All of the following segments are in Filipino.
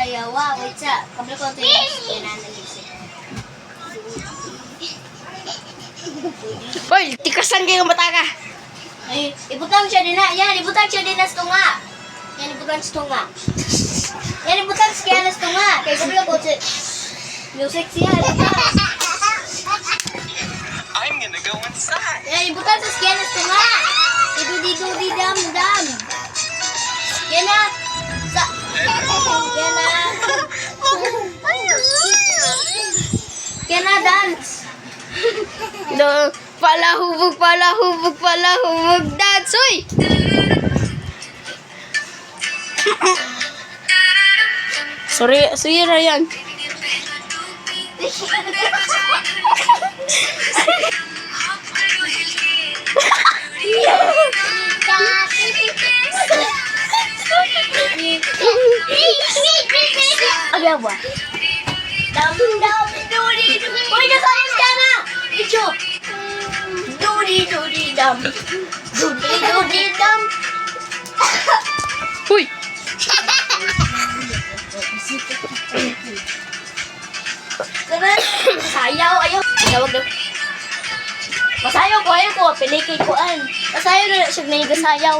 sayaw. Wow, wait sa. Kabla ko ito yung nanalisip. Hoy, tikasan kayo mata ka. Ay, ibutang siya din na. Yan, ibutang siya din na sa tunga. Yan, ibutang sa tunga. Yan, ibutang siya na sa tunga. Kaya kabla ko ito. Music siya. I'm gonna go inside. Yan, ibutang sa siya na sa tunga. Idudi-dudi-dam-dam. Yan na. Yan na. Yan na, dance. No, palahubog, dance, uy! Sorry, Ryan. Aga ba? Dum-dum-dudi. Uy, nasayang ka na! Icho! Dudi-dudi-dum. Dudi-dudi-dum. Uy! Sayaw, ayaw. Tawag daw. Masayaw ko, ayaw ko. Pilikay ko an. Masayaw na siya na yung sayaw.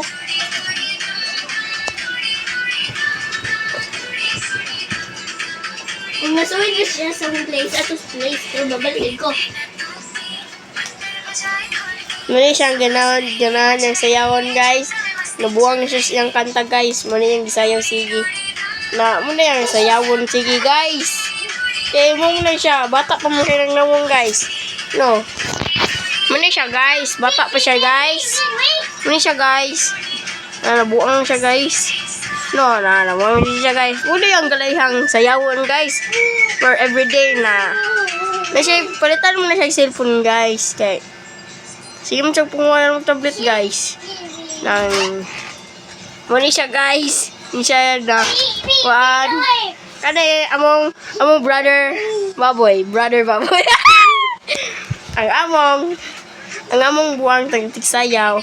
Kung nasuwin ko siya sa place at place, pero babalikin ko. Muna siyang ganahan ng sayawan, guys. Nabuwang siya siyang kanta, guys. Muna yung gisayaw, sige. Muna yung sayawon, sige, guys. Kaya muna siya. Bata pa mo siya ng nawang, guys. No. Muna siya, guys. Bata pa siya, guys. Muna siya, guys. Nabuwang siya, guys. No, nabuwang siya, guys. Muna yung galayhang sayawon, guys. For everyday na. Palitan mo na siya yung cellphone, guys. Kaya, sige mo siya punguha ng tablet, guys. Muna siya, guys. Hindi siya na, Kada among brother baboy. ang among buwang tagtiksayaw.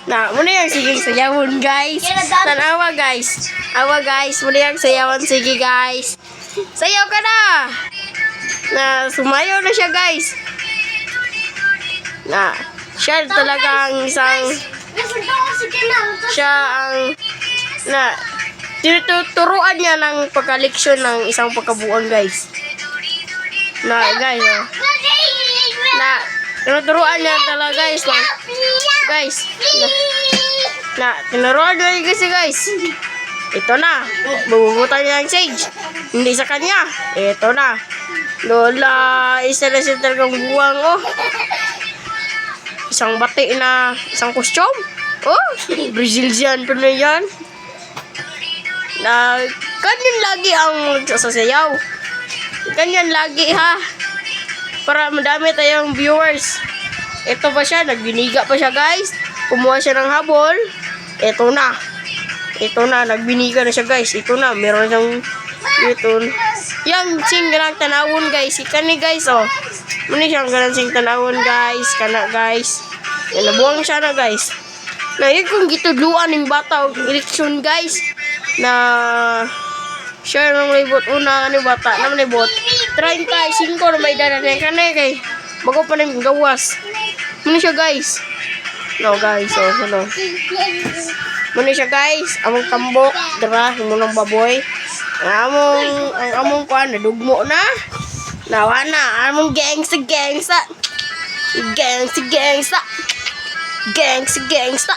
Muna yung sige sayawon, guys. Tanawa, guys. Awa, guys. Muna yung sayawon, sige, guys. Sayaw ka na. Sumayaw na siya, guys. Siya talaga ang isang tinuturuan niya ng pagkaleksyon ng isang pagkabuang, guys. Guys, tinuturuan niya talaga, guys. Tinuruan niya kasi, guys. Ito na. Bububutan niya ang sage. Hindi sa kanya. Ito na. Lola, isa na siya talagang buwang, oh. Isang bati na, isang costume. Oh, Brazilian pa na yan. Ganyan lagi ang sasayaw. Ganyan lagi, ha. Para madami tayong viewers. Ito pa siya, nagbiniga pa siya, guys. Kumuha siya ng habol. Ito na, nagbiniga na siya, guys. Ito na, meron siyang yung sing ganang tanawon, guys. Ikan ni, guys, oh. Muna siyang ganang sing tanawon, guys. Kana, guys. Nabuwang siya na, guys. Yun kung gitudluan ng bata o eleksyon, guys. Share ng libot. Una, bata na libot. 35 na may dana na kanay, kay bago pa nang gawas. Muna siya, guys. Guys, oh, Muna siya, guys. Among tambok, dira, himunong baboy. Ang among kuan, nadugmo na. Nawa na, among gangsta. Gangsta.